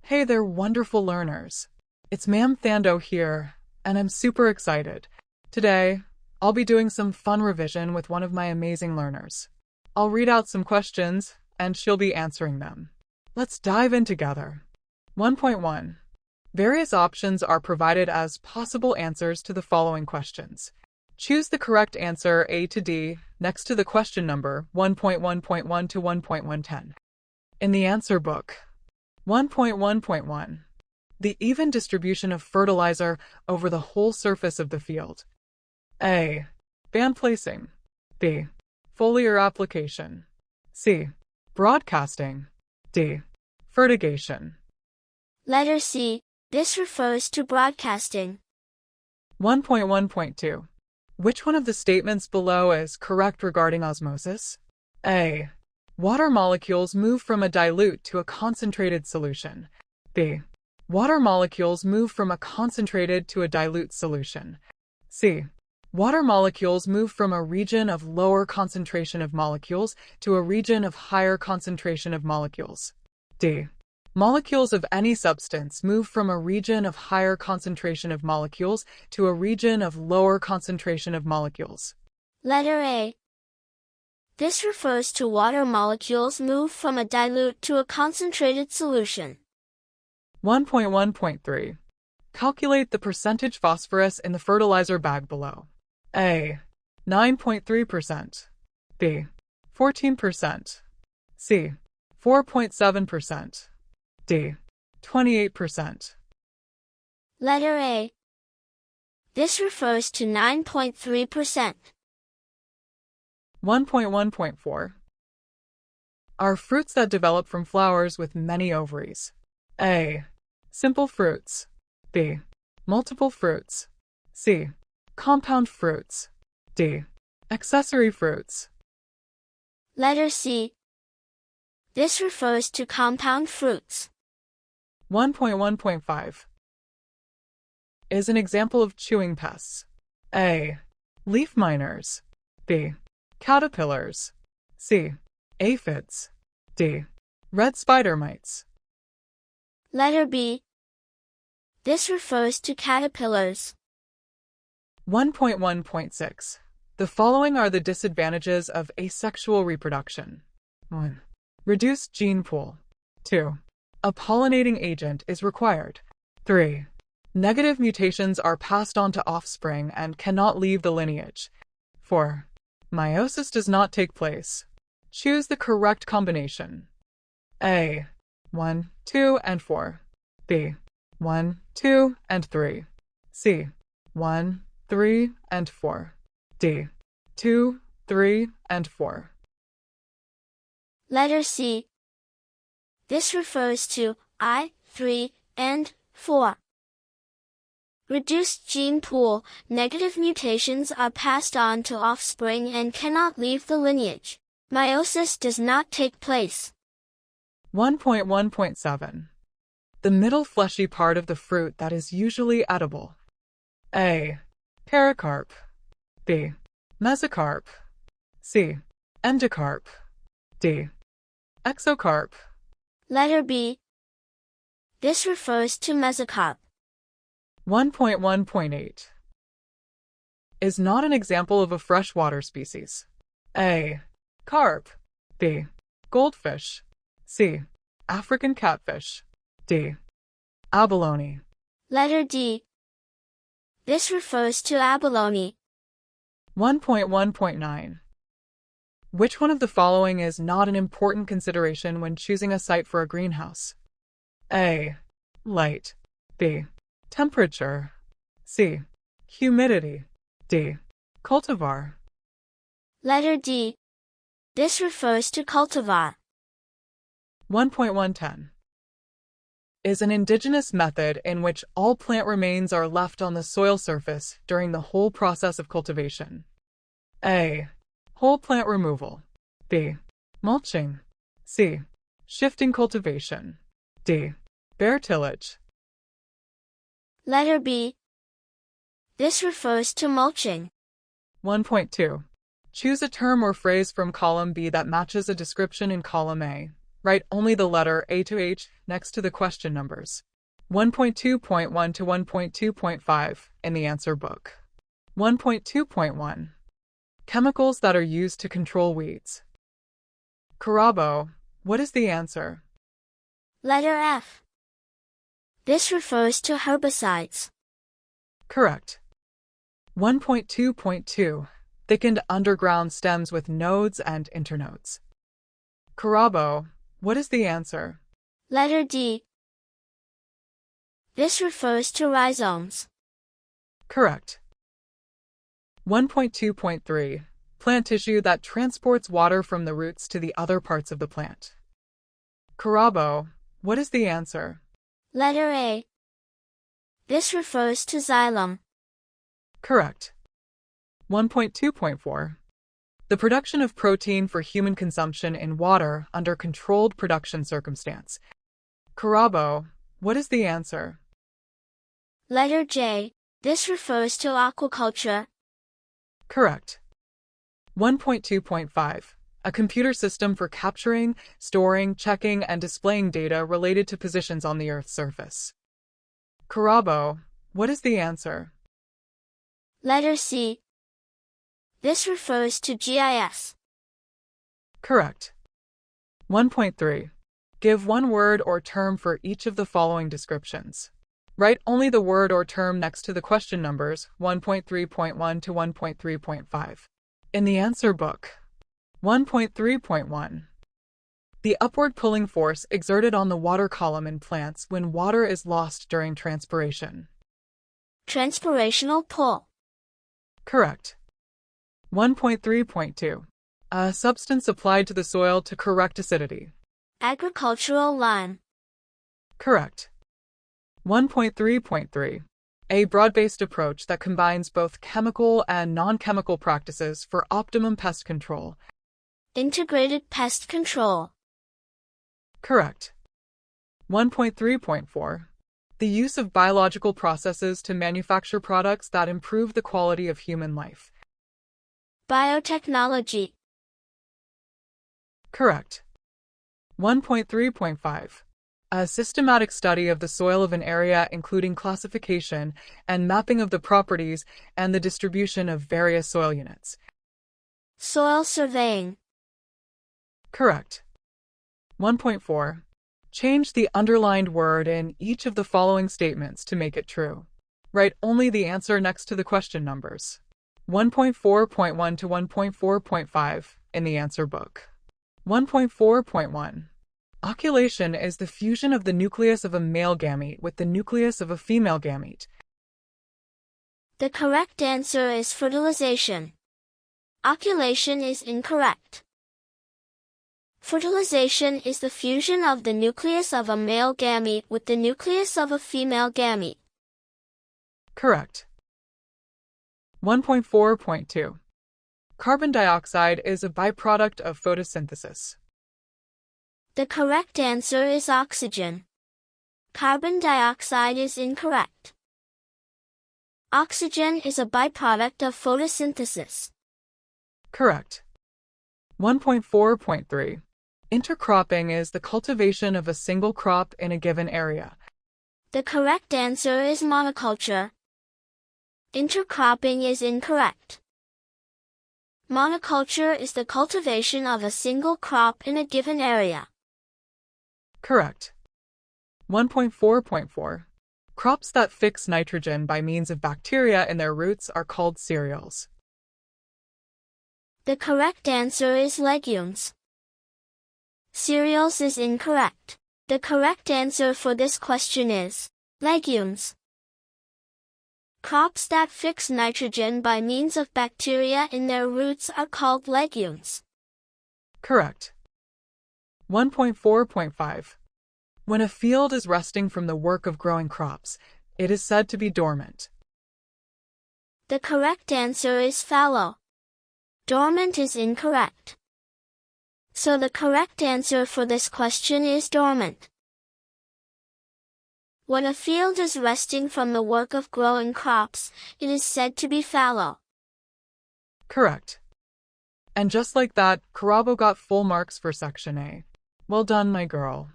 Hey there, wonderful learners. It's Ma'am Thando here, and I'm super excited. Today, I'll be doing some fun revision with one of my amazing learners. I'll read out some questions, and she'll be answering them. Let's dive in together. 1.1. Various options are provided as possible answers to the following questions. Choose the correct answer A to D next to the question number 1.1.1 to 1.110. In the answer book, 1.1.1. The even distribution of fertilizer over the whole surface of the field. A. Band placing. B. Foliar application. C. Broadcasting. D. Fertigation. Letter C. This refers to broadcasting. 1.1.2. Which one of the statements below is correct regarding osmosis? A. Water molecules move from a dilute to a concentrated solution. B. Water molecules move from a concentrated to a dilute solution. C. Water molecules move from a region of lower concentration of molecules to a region of higher concentration of molecules. D. Molecules of any substance move from a region of higher concentration of molecules to a region of lower concentration of molecules. Letter A. This refers to water molecules move from a dilute to a concentrated solution. 1.1.3. Calculate the percentage phosphorus in the fertilizer bag below. A. 9.3%. B. 14%. C. 4.7%. D. 28%. Letter A. This refers to 9.3%. 1.1.4. Are fruits that develop from flowers with many ovaries. A. Simple fruits. B. Multiple fruits. C. Compound fruits. D. Accessory fruits. Letter C. This refers to compound fruits. 1.1.5. Is an example of chewing pests. A. Leaf miners. B. Caterpillars. C. Aphids. D. Red spider mites. Letter B. This refers to caterpillars. 1.1.6. The following are the disadvantages of asexual reproduction. 1. Reduced gene pool. 2. A pollinating agent is required. 3. Negative mutations are passed on to offspring and cannot leave the lineage. 4. Meiosis does not take place. Choose the correct combination. A. 1, 2, and 4. B. 1, 2, and 3. C. 1, 3, and 4. D. 2, 3, and 4. Letter C. This refers to I, 3, and 4. Reduced gene pool, negative mutations are passed on to offspring and cannot leave the lineage. Meiosis does not take place. 1.1.7. The middle fleshy part of the fruit that is usually edible. A. Pericarp. B. Mesocarp. C. Endocarp. D. Exocarp. Letter B. This refers to mesocarp. 1.1.8. Is not an example of a freshwater species. A. Carp. B. Goldfish. C. African catfish. D. Abalone. Letter D. This refers to abalone. 1.1.9. Which one of the following is not an important consideration when choosing a site for a greenhouse? A. Light. B. Temperature. C. Humidity. D. Cultivar. Letter D. This refers to cultivar. 1.110. Is an indigenous method in which all plant remains are left on the soil surface during the whole process of cultivation. A. Whole plant removal. B. Mulching. C. Shifting cultivation. D. Bare tillage. Letter B. This refers to mulching. 1.2. Choose a term or phrase from column B that matches a description in column A. Write only the letter A to H next to the question numbers 1.2.1 to 1.2.5 in the answer book. 1.2.1 Chemicals that are used to control weeds. Karabo, what is the answer? Letter F. This refers to herbicides. Correct. 1.2.2 Thickened underground stems with nodes and internodes. Karabo, what is the answer? Letter D. This refers to rhizomes. Correct. 1.2.3 Plant tissue that transports water from the roots to the other parts of the plant. Karabo, what is the answer? Letter A. This refers to xylem. Correct. 1.2.4 The production of protein for human consumption in water under controlled production circumstance. Karabo, what is the answer? Letter J. This refers to aquaculture. Correct. 1.2.5 A computer system for capturing, storing, checking, and displaying data related to positions on the Earth's surface. Karabo, what is the answer? Letter C. This refers to GIS. Correct. 1.3 Give one word or term for each of the following descriptions. Write only the word or term next to the question numbers 1.3.1 to 1.3.5 in the answer book. 1.3.1 The upward pulling force exerted on the water column in plants when water is lost during transpiration. Transpirational pull. Correct. 1.3.2 A substance applied to the soil to correct acidity. Agricultural lime. Correct. 1.3.3 A broad-based approach that combines both chemical and non-chemical practices for optimum pest control. Integrated pest control. Correct. 1.3.4 The use of biological processes to manufacture products that improve the quality of human life. Biotechnology. Correct. 1.3.5 A systematic study of the soil of an area including classification and mapping of the properties and the distribution of various soil units. Soil surveying. Correct. 1.4 Change the underlined word in each of the following statements to make it true. Write only the answer next to the question numbers 1.4.1 to 1.4.5 in the answer book. 1.4.1 Oculation is the fusion of the nucleus of a male gamete with the nucleus of a female gamete. The correct answer is fertilization. Oculation is incorrect. Fertilization is the fusion of the nucleus of a male gamete with the nucleus of a female gamete. Correct. 1.4.2 Carbon dioxide is a byproduct of photosynthesis. The correct answer is oxygen. Carbon dioxide is incorrect. Oxygen is a byproduct of photosynthesis. Correct. 1.4.3 Intercropping is the cultivation of a single crop in a given area. The correct answer is monoculture. Intercropping is incorrect. Monoculture is the cultivation of a single crop in a given area. Correct. 1.4.4 Crops that fix nitrogen by means of bacteria in their roots are called cereals. The correct answer is legumes. Cereals is incorrect. The correct answer for this question is legumes. Crops that fix nitrogen by means of bacteria in their roots are called legumes. Correct. 1.4.5 When a field is resting from the work of growing crops, it is said to be dormant. The correct answer is fallow. Dormant is incorrect. So the correct answer for this question is dormant. When a field is resting from the work of growing crops, it is said to be fallow. Correct. And just like that, Karabo got full marks for Section A. Well done, my girl.